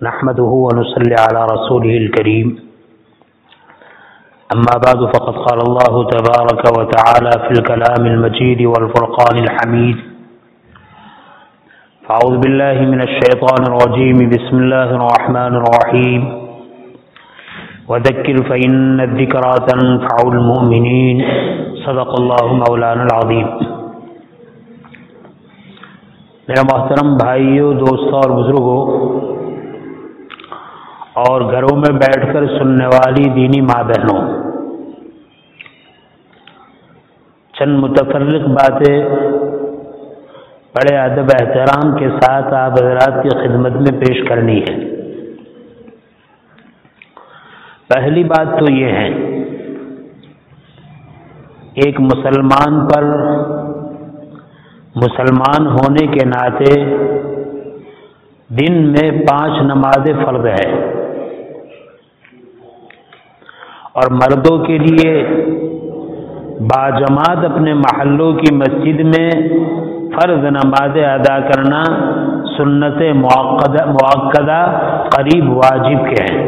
نحمده ونصلي على رسوله الكريم أما بعد فقد قال الله تبارك وتعالى في الكلام المجيد والفرقان الحميد فأعوذ بالله من الشيطان الرجيم بسم الله الرحمن الرحيم وذكر فإن الذكرى تنفع المؤمنين صدق الله مولانا العظيم۔ میرے محترم بھائیوں، دوستوں اور بزرگوں اور گھروں میں بیٹھ کر سننے والی دینی ماں بہنوں، چند متفرق باتیں بڑے ادب احترام کے ساتھ آپ حضرات کی خدمت میں پیش کرنی ہے۔ پہلی بات تو یہ ہے، ایک مسلمان پر مسلمان ہونے کے ناطے دن میں 5 نمازیں فرض ہے، اور مردوں کے لیے باجماعت اپنے محلوں کی مسجد میں فرض نمازیں ادا کرنا سنت مؤکدہ قریب واجب کے ہیں۔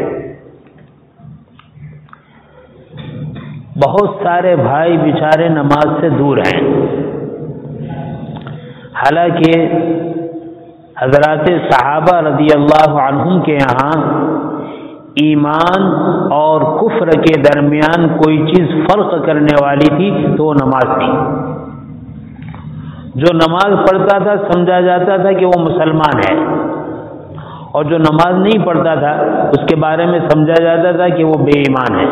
بہت سارے بھائی بیچارے نماز سے دور ہیں، حالانکہ حضرات صحابہ رضی اللہ عنہم کے یہاں ایمان اور کفر کے درمیان کوئی چیز فرق کرنے والی تھی تو وہ نماز تھی۔ جو نماز پڑھتا تھا سمجھا جاتا تھا کہ وہ مسلمان ہے، اور جو نماز نہیں پڑھتا تھا اس کے بارے میں سمجھا جاتا تھا کہ وہ بے ایمان ہے۔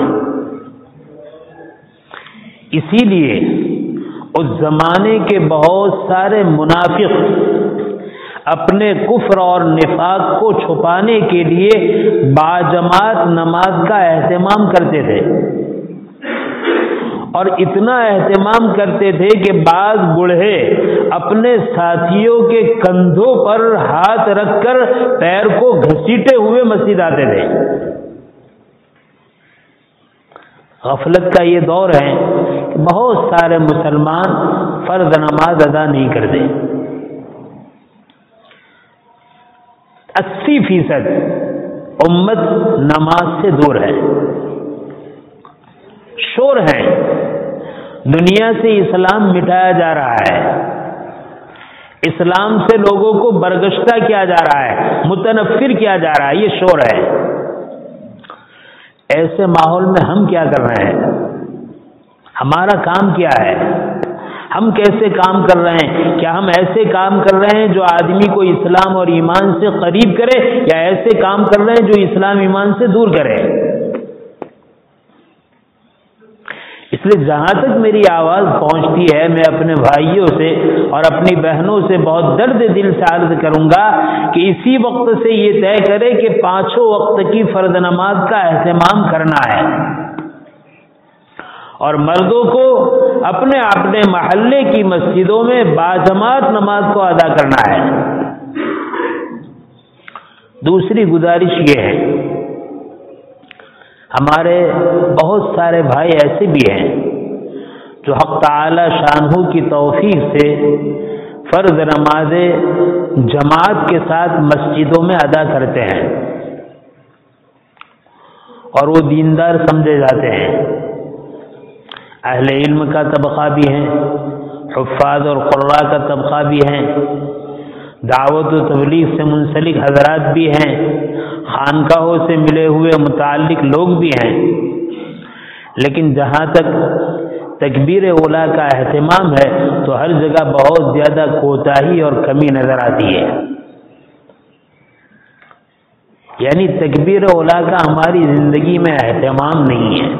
اسی لیے اس زمانے کے بہت سارے منافق اپنے کفر اور نفاق کو چھپانے کے لیے باجماعت نماز کا اہتمام کرتے تھے، اور اتنا اہتمام کرتے تھے کہ بعض بوڑھے اپنے ساتھیوں کے کندھوں پر ہاتھ رکھ کر پیر کو گھسیٹے ہوئے مسجد آتے تھے۔ غفلت کا یہ دور ہے کہ بہت سارے مسلمان فرض نماز ادا نہیں کرتے۔ 80% امت نماز سے دور ہے، شور ہے، دنیا سے اسلام مٹایا جا رہا ہے، اسلام سے لوگوں کو برگشتہ کیا جا رہا ہے، متنفر کیا جا رہا ہے، یہ شور ہے۔ ایسے ماحول میں ہم کیا کر رہے ہیں؟ ہمارا کام کیا ہے؟ ہم کیسے کام کر رہے ہیں؟ کیا ہم ایسے کام کر رہے ہیں جو آدمی کو اسلام اور ایمان سے قریب کرے، یا ایسے کام کر رہے ہیں جو اسلام ایمان سے دور کرے؟ اس لیے جہاں تک میری آواز پہنچتی ہے، میں اپنے بھائیوں سے اور اپنی بہنوں سے بہت درد دل سے عرض کروں گا کہ اسی وقت سے یہ طے کرے کہ 5 وقت کی فرض نماز کا اہتمام کرنا ہے، اور مردوں کو اپنے اپنے محلے کی مسجدوں میں باجماعت نماز کو ادا کرنا ہے۔ دوسری گزارش یہ ہے، ہمارے بہت سارے بھائی ایسے بھی ہیں جو حق تعالی شانہ کی توفیق سے فرض نمازیں جماعت کے ساتھ مسجدوں میں ادا کرتے ہیں، اور وہ دیندار سمجھے جاتے ہیں۔ اہل علم کا طبقہ بھی ہے، حفاظ اور قراء کا طبقہ بھی ہے، دعوت و تبلیغ سے منسلک حضرات بھی ہیں، خانقاہوں سے ملے ہوئے متعلق لوگ بھی ہیں، لیکن جہاں تک تکبیر اولیٰ کا اہتمام ہے تو ہر جگہ بہت زیادہ کوتاہی اور کمی نظر آتی ہے۔ یعنی تکبیر اولیٰ کا ہماری زندگی میں اہتمام نہیں ہے،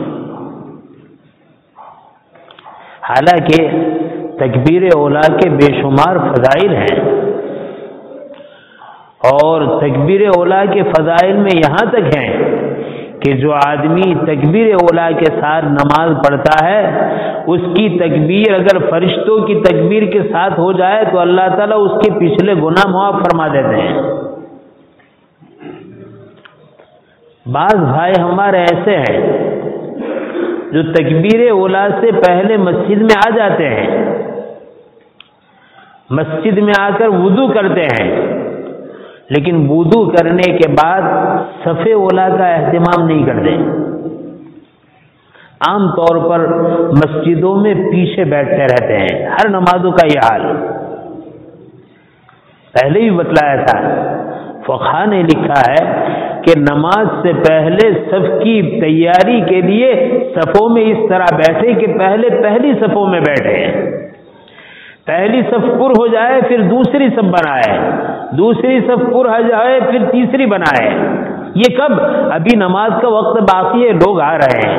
حالانکہ تکبیر اولیٰ کے بے شمار فضائل ہیں، اور تکبیر اولیٰ کے فضائل میں یہاں تک ہیں کہ جو آدمی تکبیر اولیٰ کے ساتھ نماز پڑھتا ہے، اس کی تکبیر اگر فرشتوں کی تکبیر کے ساتھ ہو جائے تو اللہ تعالیٰ اس کے پچھلے گناہ معاف فرما دیتے ہیں۔ بعض بھائی ہمارے ایسے ہیں جو تکبیر اولیٰ سے پہلے مسجد میں آ جاتے ہیں، مسجد میں آ کر وضو کرتے ہیں، لیکن وضو کرنے کے بعد صف اولا کا اہتمام نہیں کرتے. عام طور پر مسجدوں میں پیچھے بیٹھتے رہتے ہیں. ہر نمازوں کا یہ حال پہلے ہی بتلایا تھا. فقہا نے لکھا ہے کہ نماز سے پہلے صف کی تیاری کے لیے صفوں میں اس طرح بیٹھے کہ پہلے پہلی صفوں میں بیٹھے, پہلی صف پر ہو جائے پھر دوسری صف بنائے, دوسری صف پر ہو جائے پھر تیسری بنائے. یہ کب؟ ابھی نماز کا وقت باقی ہے, لوگ آ رہے ہیں.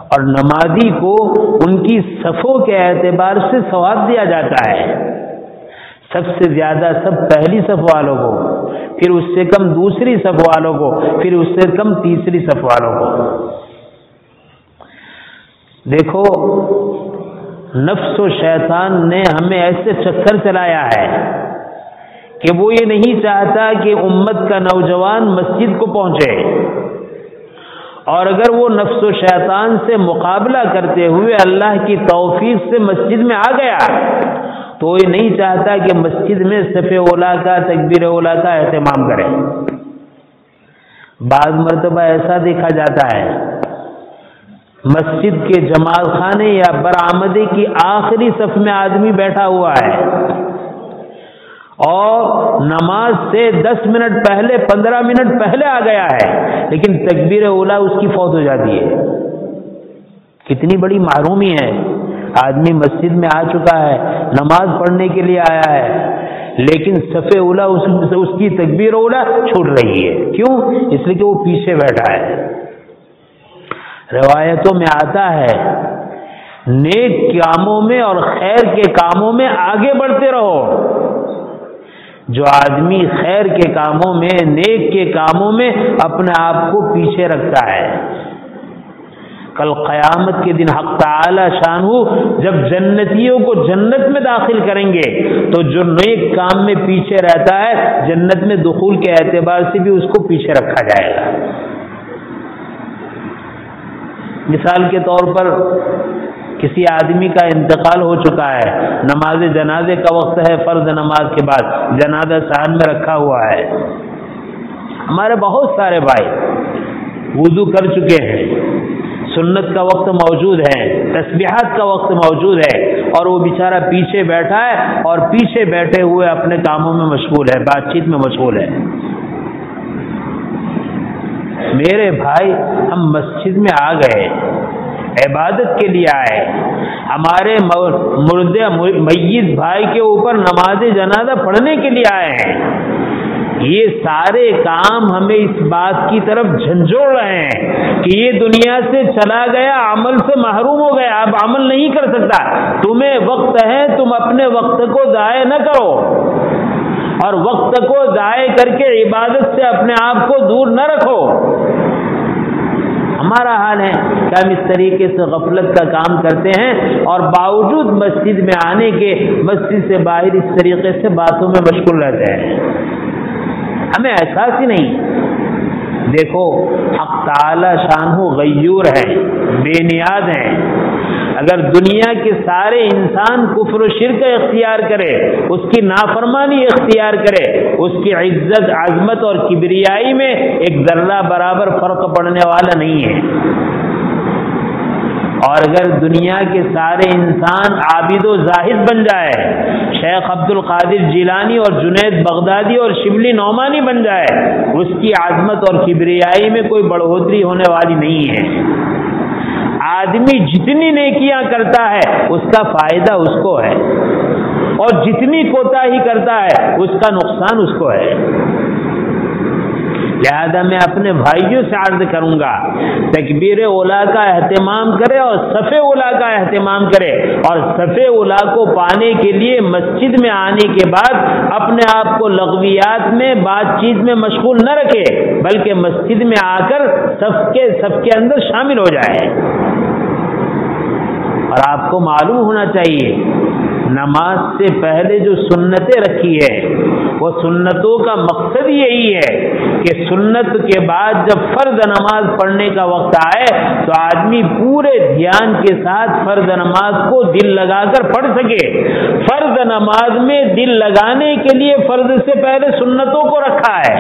اور نمازی کو ان کی صفوں کے اعتبار سے ثواب دیا جاتا ہے. سب سے زیادہ سب پہلی صف والوں کو, پھر اس سے کم دوسری صف والوں کو, پھر اس سے کم تیسری صف والوں کو. دیکھو نفس و شیطان نے ہمیں ایسے چکر چلایا ہے کہ وہ یہ نہیں چاہتا کہ امت کا نوجوان مسجد کو پہنچے, اور اگر وہ نفس و شیطان سے مقابلہ کرتے ہوئے اللہ کی توفیق سے مسجد میں آ گیا تو یہ نہیں چاہتا کہ مسجد میں صف اولا کا, تکبیر اولا کا اہتمام کرے. بعض مرتبہ ایسا دیکھا جاتا ہے مسجد کے جماعت خانے یا برآمدے کی آخری صف میں آدمی بیٹھا ہوا ہے اور نماز سے 10 منٹ پہلے 15 منٹ پہلے آ گیا ہے, لیکن تکبیر اولا اس کی فوت ہو جاتی ہے. کتنی بڑی محرومی ہے. آدمی مسجد میں آ چکا ہے, نماز پڑھنے کے لیے آیا ہے, لیکن صف اولا اس کی تکبیر اولا چھوٹ رہی ہے. کیوں؟ اس لیے کہ وہ پیچھے بیٹھا ہے. روایتوں میں آتا ہے نیک کاموں میں اور خیر کے کاموں میں آگے بڑھتے رہو. جو آدمی خیر کے کاموں میں, نیک کے کاموں میں اپنے آپ کو پیچھے رکھتا ہے, کل قیامت کے دن حق تعالی شانہ جب جنتیوں کو جنت میں داخل کریں گے تو جو نیک کام میں پیچھے رہتا ہے جنت میں دخول کے اعتبار سے بھی اس کو پیچھے رکھا جائے گا. مثال کے طور پر کسی آدمی کا انتقال ہو چکا ہے, نماز جنازے کا وقت ہے, فرض نماز کے بعد جنازہ صحن میں رکھا ہوا ہے. ہمارے بہت سارے بھائی وضو کر چکے ہیں, سنت کا وقت موجود ہے, تسبیحات کا وقت موجود ہے, اور وہ بیچارہ پیچھے بیٹھا ہے اور پیچھے بیٹھے ہوئے اپنے کاموں میں مشغول ہے, بات چیت میں مشغول ہے. میرے بھائی ہم مسجد میں آ گئے, عبادت کے لیے آئے, ہمارے مردے میت بھائی کے اوپر نماز جنازہ پڑھنے کے لیے آئے ہیں. یہ سارے کام ہمیں اس بات کی طرف جھنجھوڑ رہے ہیں کہ یہ دنیا سے چلا گیا, عمل سے محروم ہو گیا, اب عمل نہیں کر سکتا. تمہیں وقت ہے, تم اپنے وقت کو ضائع نہ کرو, اور وقت کو ضائع کر کے عبادت سے اپنے آپ کو دور نہ رکھو. ہمارا حال ہے کہ ہم اس طریقے سے غفلت کا کام کرتے ہیں اور باوجود مسجد میں آنے کے مسجد سے باہر اس طریقے سے باتوں میں مشغول رہتے ہیں. ہمیں احساس ہی نہیں. دیکھو حق تعالی شانہ غیور ہے, بے نیاز ہیں. اگر دنیا کے سارے انسان کفر و شرک اختیار کرے, اس کی نافرمانی اختیار کرے, اس کی عزت, عظمت اور کبریائی میں ایک ذرہ برابر فرق پڑنے والا نہیں ہے. اور اگر دنیا کے سارے انسان عابد و زاہد بن جائے, شیخ عبد القادر جیلانی اور جنید بغدادی اور شبلی نعمانی بن جائے, اس کی عظمت اور کبریائی میں کوئی بڑھوتری ہونے والی نہیں ہے. آدمی جتنی نیکیاں کرتا ہے اس کا فائدہ اس کو ہے, اور جتنی کوتاہی کرتا ہے اس کا نقصان اس کو ہے. لہذا میں اپنے بھائیوں سے عرض کروں گا تکبیر اولا کا اہتمام کرے اور صف اولا کا اہتمام کرے, اور صف اولا کو پانے کے لیے مسجد میں آنے کے بعد اپنے آپ کو لغویات میں, بات چیت میں مشغول نہ رکھے, بلکہ مسجد میں آ کر صف کے اندر شامل ہو جائے. اور آپ کو معلوم ہونا چاہیے نماز سے پہلے جو سنتیں رکھی ہے وہ سنتوں کا مقصد یہی ہے کہ سنت کے بعد جب فرض نماز پڑھنے کا وقت آئے تو آدمی پورے دھیان کے ساتھ فرض نماز کو دل لگا کر پڑھ سکے۔ فرض نماز میں دل لگانے کے لیے فرض سے پہلے سنتوں کو رکھا ہے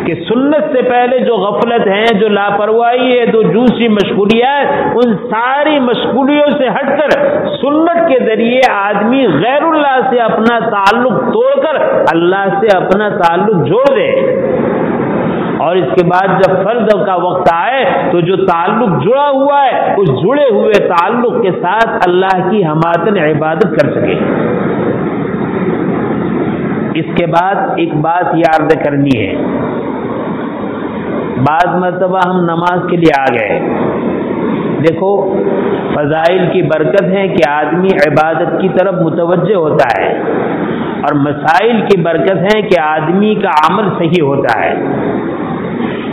کہ سنت سے پہلے جو غفلت ہے، جو لاپرواہی ہے، جو دوسری مشغولیات، ان ساری مشغولیوں سے ہٹ کر سنت کے ذریعے آدمی غیر اللہ سے اپنا تعلق توڑ کر اللہ سے اپنا تعلق جوڑ دے، اور اس کے بعد جب فرض کا وقت آئے تو جو تعلق جڑا ہوا ہے اس جڑے ہوئے تعلق کے ساتھ اللہ کی ہماتن عبادت کر سکے۔ اس کے بعد ایک بات یاد کرنی ہے، بعض مرتبہ ہم نماز کے لیے آ گئے، دیکھو فضائل کی برکت ہے کہ آدمی عبادت کی طرف متوجہ ہوتا ہے، اور مسائل کی برکت ہے کہ آدمی کا عمل صحیح ہوتا ہے۔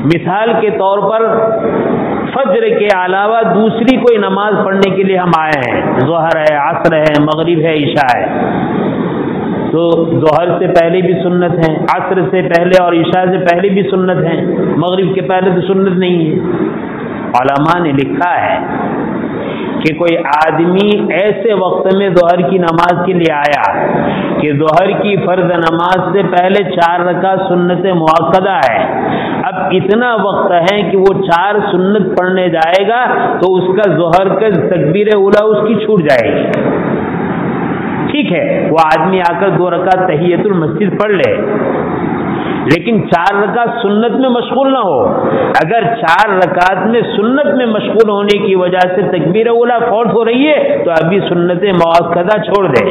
مثال کے طور پر فجر کے علاوہ دوسری کوئی نماز پڑھنے کے لیے ہم آئے ہیں، ظہر ہے، عصر ہے، مغرب ہے، عشاء ہے، تو ظہر سے پہلے بھی سنت ہے، عصر سے پہلے اور عشاء سے پہلے بھی سنت ہے، مغرب کے پہلے تو سنت نہیں ہے۔ علماء نے لکھا ہے کہ کوئی آدمی ایسے وقت میں ظہر کی نماز کے لیے آیا کہ ظہر کی فرض نماز سے پہلے 4 رکعت سنت مؤکدہ ہے، اب اتنا وقت ہے کہ وہ 4 سنت پڑھنے جائے گا تو اس کا ظہر کا تکبیر اولیٰ اس کی چھوٹ جائے گی۔ ٹھیک ہے، وہ آدمی آ کر 2 رکعت تحیۃ المسجد پڑھ لے، لیکن 4 رکعت سنت میں مشغول نہ ہو۔ اگر 4 رکعت میں سنت میں مشغول ہونے کی وجہ سے تکبیر اولیٰ فوت ہو رہی ہے تو ابھی سنت مؤکدہ چھوڑ دے،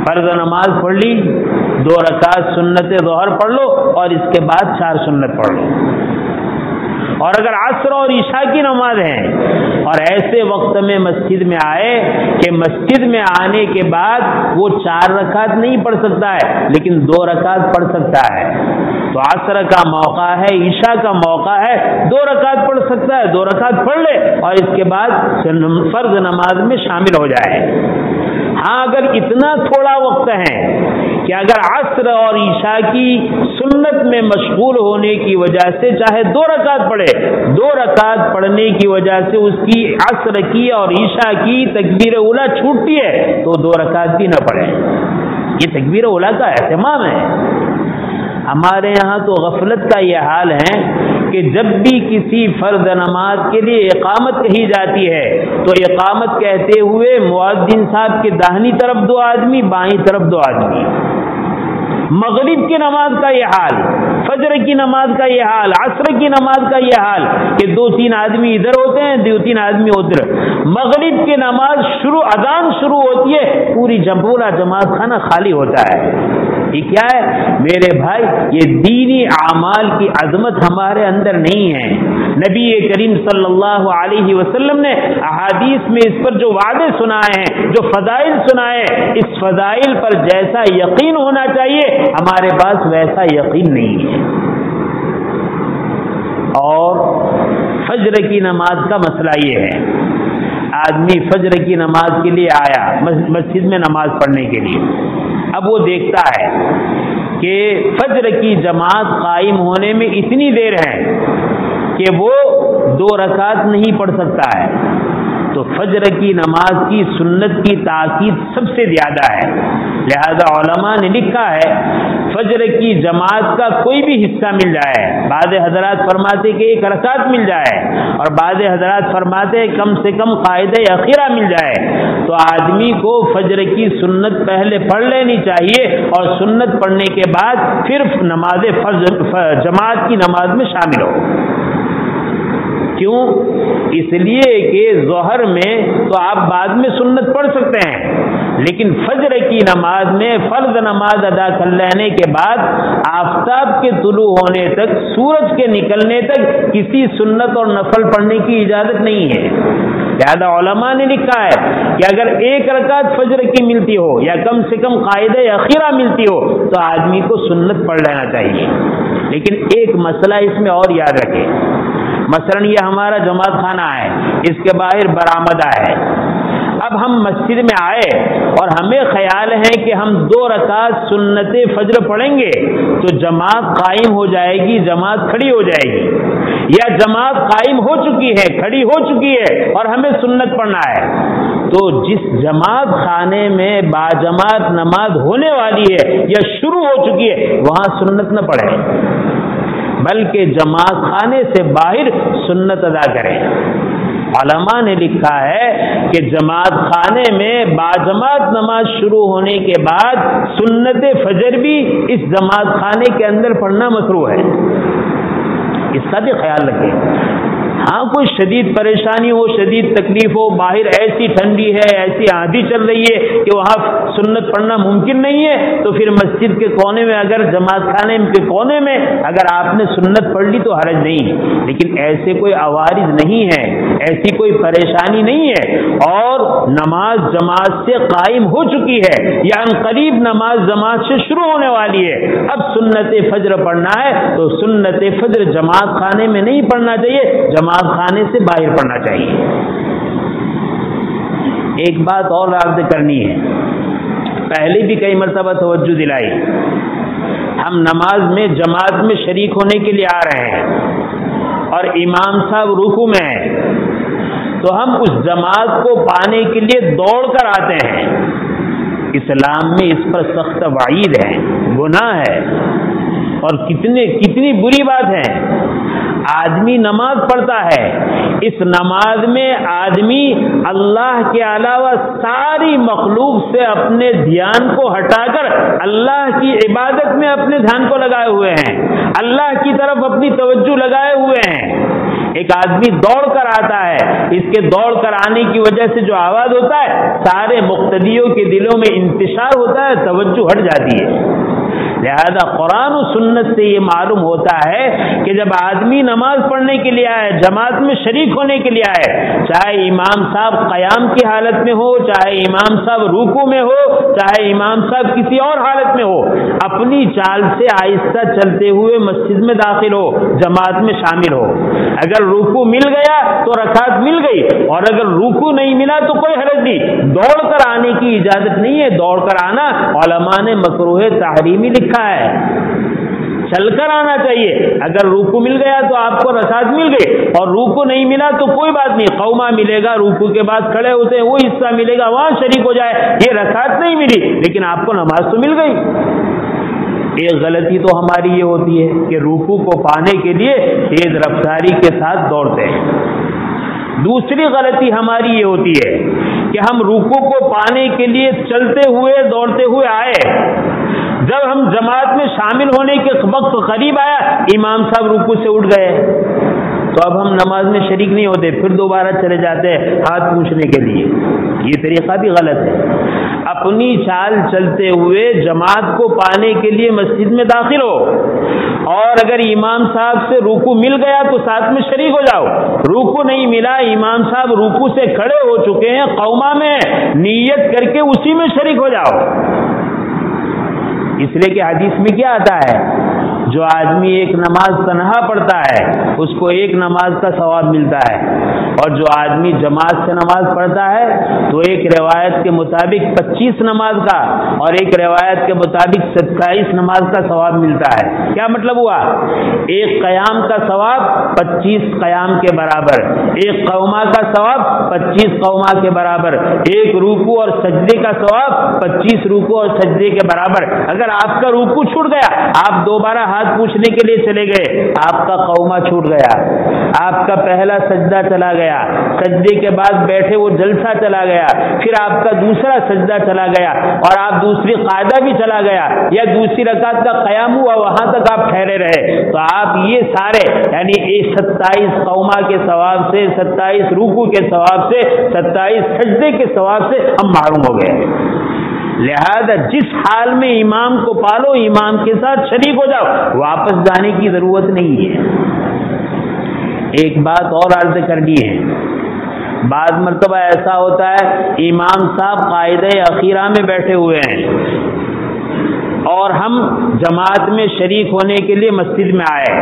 فرض نماز پڑھ لی، 2 رکعت سنت ظہر پڑھ لو اور اس کے بعد 4 سنت پڑھ لو۔ اور اگر عصر اور عشاء کی نماز ہے اور ایسے وقت میں مسجد میں آئے کہ مسجد میں آنے کے بعد وہ 4 رکعت نہیں پڑھ سکتا ہے لیکن 2 رکعت پڑھ سکتا ہے، تو عصر کا موقع ہے، عشاء کا موقع ہے، 2 رکعت پڑھ سکتا ہے، 2 رکعت پڑھ لے اور اس کے بعد فرض نماز میں شامل ہو جائے۔ ہاں اگر اتنا تھوڑا وقت ہے کہ اگر عصر اور عشاء کی سنت میں مشغول ہونے کی وجہ سے چاہے 2 رکعت پڑھے، 2 رکعت پڑھنے کی وجہ سے اس کی عصر کی اور عشاء کی تکبیر اولیٰ چھوٹتی ہے تو 2 رکعت بھی نہ پڑھے۔ یہ تکبیر اولیٰ کا اہتمام ہے۔ ہمارے یہاں تو غفلت کا یہ حال ہے کہ جب بھی کسی فرض نماز کے لیے اقامت کہی جاتی ہے تو اقامت کہتے ہوئے مؤذن صاحب کے داہنی طرف 2 آدمی، بائیں طرف 2 آدمی۔ مغرب کی نماز کا یہ حال، فجر کی نماز کا یہ حال، عصر کی نماز کا یہ حال کہ 2-3 آدمی ادھر ہوتے ہیں، 2-3 آدمی ادھر۔ مغرب کی نماز اذان شروع ہوتی ہے، پوری جماعت خانہ خالی ہوتا ہے۔ یہ کیا ہے میرے بھائی؟ یہ دینی اعمال کی عظمت ہمارے اندر نہیں ہے۔ نبی کریم صلی اللہ علیہ وسلم نے احادیث میں اس پر جو وعدے سنائے ہیں، جو فضائل سنائے ہیں، اس فضائل پر جیسا یقین ہونا چاہیے ہمارے پاس ویسا یقین نہیں ہے۔ اور فجر کی نماز کا مسئلہ یہ ہے، آدمی فجر کی نماز کے لیے آیا مسجد میں نماز پڑھنے کے لیے، اب وہ دیکھتا ہے کہ فجر کی جماعت قائم ہونے میں اتنی دیر ہے کہ وہ 2 رکعت نہیں پڑھ سکتا ہے، تو فجر کی نماز کی سنت کی تاکید سب سے زیادہ ہے۔ لہذا علماء نے لکھا ہے فجر کی جماعت کا کوئی بھی حصہ مل جائے، بعض حضرات فرماتے کہ 1 رکعت مل جائے اور بعض حضرات فرماتے کم سے کم قاعدہ اخیرہ مل جائے، تو آدمی کو فجر کی سنت پہلے پڑھ لینی چاہیے اور سنت پڑھنے کے بعد پھر نماز جماعت کی نماز میں شامل ہو۔ کیوں؟ اس لیے کہ ظہر میں تو آپ بعد میں سنت پڑھ سکتے ہیں، لیکن فجر کی نماز میں فرض نماز ادا کر لینے کے بعد آفتاب کے طلوع ہونے تک، سورج کے نکلنے تک کسی سنت اور نفل پڑھنے کی اجازت نہیں ہے۔ لہذا علماء نے لکھا ہے کہ اگر 1 رکعت فجر کی ملتی ہو یا کم سے کم قاعدہ اخیرہ ملتی ہو تو آدمی کو سنت پڑھ لینا چاہیے۔ لیکن ایک مسئلہ اس میں اور یاد رکھیں، مثلا یہ ہمارا جماعت خانہ ہے، اس کے باہر برآمدہ ہے، اب ہم مسجد میں آئے اور ہمیں خیال ہے کہ ہم 2 رکعت سنت فجر پڑھیں گے تو جماعت قائم ہو جائے گی، جماعت کھڑی ہو جائے گی، یا جماعت قائم ہو چکی ہے، کھڑی ہو چکی ہے اور ہمیں سنت پڑھنا ہے، تو جس جماعت خانے میں باجماعت نماز ہونے والی ہے یا شروع ہو چکی ہے وہاں سنت نہ پڑھیں، بلکہ جماعت خانے سے باہر سنت ادا کریں۔ علماء نے لکھا ہے کہ جماعت خانے میں باجماعت نماز شروع ہونے کے بعد سنت فجر بھی اس جماعت خانے کے اندر پڑھنا مشروع ہے، اس کا بھی خیال رکھیں۔ ہاں کوئی شدید پریشانی ہو، شدید تکلیف ہو، باہر ایسی ٹھنڈی ہے، ایسی آندھی چل رہی ہے کہ وہاں سنت پڑھنا ممکن نہیں ہے، تو پھر مسجد کے کونے میں، اگر جماعت خانے کے کونے میں اگر آپ نے سنت پڑھ لی تو حرج نہیں، لیکن ایسے کوئی عوارض نہیں ہے، ایسی کوئی پریشانی نہیں ہے اور نماز جماعت سے قائم ہو چکی ہے یا ان قریب نماز جماعت سے شروع ہونے والی ہے، اب سنت فجر پڑھنا ہے تو سنت فجر جماعت خانے میں نہیں پڑھنا چاہیے، جماعت خانے سے باہر پڑھنا چاہیے۔ ایک بات اور عرض کرنی ہے، پہلے بھی کئی مرتبہ توجہ دلائی، ہم نماز میں جماعت میں شریک ہونے کے لیے آ رہے ہیں اور امام صاحب رکوع میں ہیں تو ہم اس جماعت کو پانے کے لیے دوڑ کر آتے ہیں، اسلام میں اس پر سخت وعید ہے، گناہ ہے اور کتنی بری بات ہے۔ آدمی نماز پڑھتا ہے، اس نماز میں آدمی اللہ کے علاوہ ساری مخلوق سے اپنے دھیان کو ہٹا کر اللہ کی عبادت میں اپنے دھیان کو لگائے ہوئے ہیں، اللہ کی طرف اپنی توجہ لگائے ہوئے ہیں۔ ایک آدمی دوڑ کر آتا ہے، اس کے دوڑ کر آنے کی وجہ سے جو آواز ہوتا ہے سارے مقتدیوں کے دلوں میں انتشار ہوتا ہے، توجہ ہٹ جاتی ہے۔ لہذا قرآن و سنت سے یہ معلوم ہوتا ہے کہ جب آدمی نماز پڑھنے کے لیے آئے، جماعت میں شریک ہونے کے لیے آئے، چاہے امام صاحب قیام کی حالت میں ہو، چاہے امام صاحب رکوع میں ہو، چاہے امام صاحب کسی اور حالت میں ہو، اپنی چال سے آہستہ چلتے ہوئے مسجد میں داخل ہو، جماعت میں شامل ہو۔ اگر رکوع مل گیا تو رکعت مل گئی اور اگر رکوع نہیں ملا تو کوئی حرج نہیں، دوڑ کر آنے کی اجازت نہیں ہے، دوڑ کر آنا علماء نے مکروہ تحریمی لکھا ہے، چل کر آنا چاہیے۔ اگر رکوع مل گیا تو آپ کو رکعت مل گئی اور رکوع نہیں ملا تو کوئی بات نہیں، قومہ ملے گا، رکوع کے بعد کھڑے ہوتے ہیں وہ حصہ ملے گا، وہاں شریک ہو جائے، یہ رکعت نہیں ملی لیکن آپ کو نماز تو مل گئی۔ ایک غلطی تو ہماری یہ ہوتی ہے کہ رکوع کو پانے کے لیے تیز رفتاری کے ساتھ دوڑتے ہیں۔ دوسری غلطی ہماری یہ ہوتی ہے کہ ہم رکوع کو پانے کے لیے چلتے ہوئے دوڑتے ہوئے آئے، جب ہم جماعت میں شامل ہونے کے وقت قریب آیا امام صاحب رکوع سے اٹھ گئے تو اب ہم نماز میں شریک نہیں ہوتے، پھر دوبارہ چلے جاتے ہیں ہاتھ پوچھنے کے لیے، یہ طریقہ بھی غلط ہے۔ اپنی چال چلتے ہوئے جماعت کو پانے کے لیے مسجد میں داخل ہو اور اگر امام صاحب سے رکوع مل گیا تو ساتھ میں شریک ہو جاؤ، رکوع نہیں ملا، امام صاحب رکوع سے کھڑے ہو چکے ہیں، قومہ میں نیت کر کے اسی میں شریک ہو جاؤ۔ اس لیے کہ حدیث میں کیا آتا ہے، جو آدمی ایک نماز تنہا پڑھتا ہے اس کو ایک نماز کا ثواب ملتا ہے اور جو آدمی جماعت سے نماز پڑھتا ہے تو ایک روایت کے مطابق 25 نماز کا اور ایک روایت کے مطابق 27 نماز کا ثواب ملتا ہے۔ کیا مطلب ہوا؟ ایک قیام کا ثواب 25 قیام کے برابر، ایک قومہ کا ثواب 25 قومہ کے برابر، ایک رکوع اور سجدے کا ثواب 25 رکوع اور سجدے کے برابر۔ اگر آپ کا رکوع چھوٹ گیا، آپ دوبارہ ہاتھ پوچھنے کے لیے چلے گئے، آپ کا قومہ چھوٹ گیا، آپ کا پہلا سجدہ چلا گیا، سجدے کے بعد بیٹھے وہ جلسہ چلا گیا، پھر آپ کا دوسرا سجدہ چلا گیا اور آپ دوسری قاعدہ بھی چلا گیا یا دوسری رکعت کا قیام ہوا وہاں تک آپ ٹھہرے رہے، تو آپ یہ سارے یعنی 27 قومہ کے ثواب سے، 27 رکوع کے ثواب سے، 27 سجدے کے ثواب سے ہم محروم ہو گئے۔ لہذا جس حال میں امام کو پالو امام کے ساتھ شریک ہو جاؤ، واپس جانے کی ضرورت نہیں ہے۔ ایک بات اور عرض کرنی ہے، بعض مرتبہ ایسا ہوتا ہے امام صاحب قاعدہ اخیرہ میں بیٹھے ہوئے ہیں اور ہم جماعت میں شریک ہونے کے لیے مسجد میں آئے،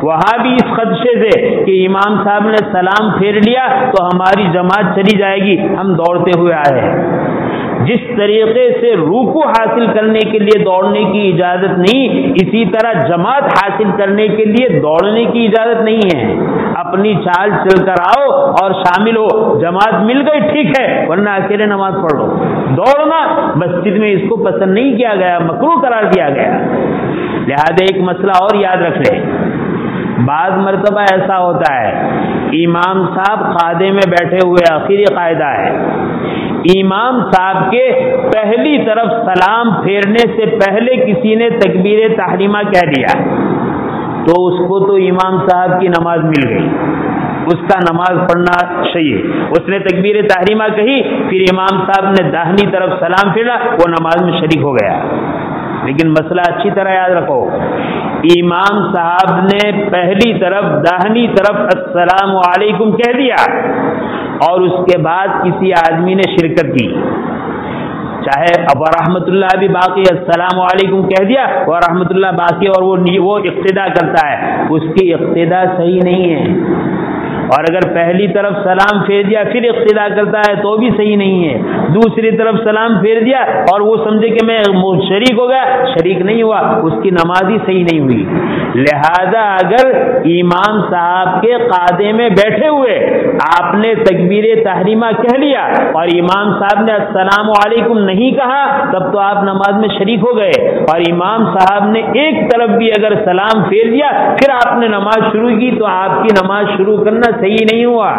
وہاں بھی اس خدشے سے کہ امام صاحب نے سلام پھیر لیا تو ہماری جماعت چلی جائے گی، ہم دوڑتے ہوئے آئے۔ جس طریقے سے رکوع حاصل کرنے کے لیے دوڑنے کی اجازت نہیں، اسی طرح جماعت حاصل کرنے کے لیے دوڑنے کی اجازت نہیں ہے۔ اپنی چال چل کر آؤ اور شامل ہو، جماعت مل گئی ٹھیک ہے، ورنہ اکیلے نماز پڑھ لو۔ دوڑنا مسجد میں اس کو پسند نہیں کیا گیا، مکروہ قرار دیا گیا۔ لہذا ایک مسئلہ اور یاد رکھ لیں، بعض مرتبہ ایسا ہوتا ہے امام صاحب قاعدے میں بیٹھے ہوئے، آخری قاعدہ ہے، امام صاحب کے پہلی طرف سلام پھیرنے سے پہلے کسی نے تکبیر تحریمہ کہہ دیا تو اس کو تو امام صاحب کی نماز مل گئی، اس کا نماز پڑھنا صحیح۔ اس نے تکبیر تحریمہ کہی، پھر امام صاحب نے داہنی طرف سلام پھیرا، وہ نماز میں شریک ہو گیا۔ لیکن مسئلہ اچھی طرح یاد رکھو، امام صاحب نے پہلی طرف داہنی طرف السلام علیکم کہہ دیا اور اس کے بعد کسی آدمی نے شرکت کی، چاہے اب رحمت اللہ بھی باقی السلام علیکم کہہ دیا اور رحمت اللہ باقی، اور وہ اقتدا کرتا ہے، اس کی اقتدا صحیح نہیں ہے۔ اور اگر پہلی طرف سلام پھیر دیا پھر اقتدا کرتا ہے تو بھی صحیح نہیں ہے۔ دوسری طرف سلام پھیر دیا اور وہ سمجھے کہ میں شریک ہو گیا، شریک نہیں ہوا، اس کی نماز ہی صحیح نہیں ہوئی۔ لہذا اگر امام صاحب کے قاعدے میں بیٹھے ہوئے آپ نے تکبیر تحریمہ کہہ لیا اور امام صاحب نے السلام علیکم نہیں کہا، تب تو آپ نماز میں شریک ہو گئے، اور امام صاحب نے ایک طرف بھی اگر سلام پھیر دیا پھر آپ نے نماز شروع کی تو آپ کی نماز شروع کرنا صحیح نہیں ہوا۔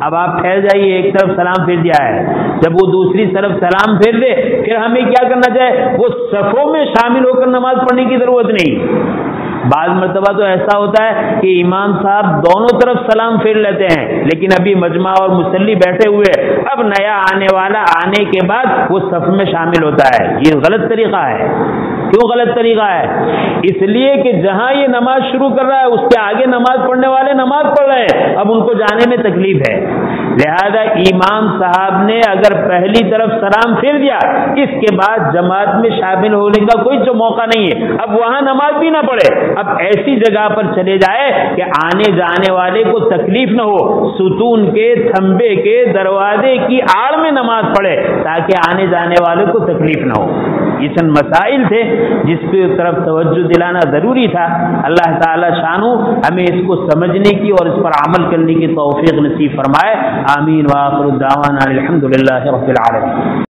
اب آپ ٹھہر جائیے، ایک طرف سلام پھیر دیا ہے، جب وہ دوسری طرف سلام پھیر دے پھر ہمیں کیا کرنا چاہیے؟ وہ صفوں میں شامل ہو کر نماز پڑھنے کی ضرورت نہیں۔ بعض مرتبہ تو ایسا ہوتا ہے کہ امام صاحب دونوں طرف سلام پھیر لیتے ہیں لیکن ابھی مجمع اور مصلی بیٹھے ہوئے، اب نیا آنے والا آنے کے بعد وہ صف میں شامل ہوتا ہے۔ یہ غلط طریقہ ہے۔ کیوں غلط طریقہ ہے؟ اس لیے کہ جہاں یہ نماز شروع کر رہا ہے اس کے آگے نماز پڑھنے والے نماز پڑھ رہے ہیں، اب ان کو جانے میں تکلیف ہے۔ لہذا امام صاحب نے اگر پہلی طرف سلام پھیر دیا، اس کے بعد جماعت میں شامل ہونے کا کوئی موقع نہیں ہے، اب وہاں نماز بھی نہ پڑھے، اب ایسی جگہ پر چلے جائے کہ آنے جانے والے کو تکلیف نہ ہو، ستون کے، تھمبے کے، دروازے کی آڑ میں نماز پڑھے تاکہ آنے جانے والے کو تکلیف نہ ہو۔ یہ چند مسائل تھے جس کی طرف توجہ دلانا ضروری تھا۔ اللہ تعالی شانو ہمیں اس کو سمجھنے کی اور اس پر عمل کرنے کی توفیق نصیب فرمائے۔ آمین۔ وآخر الدعوانا الحمد للہ رب العالمین۔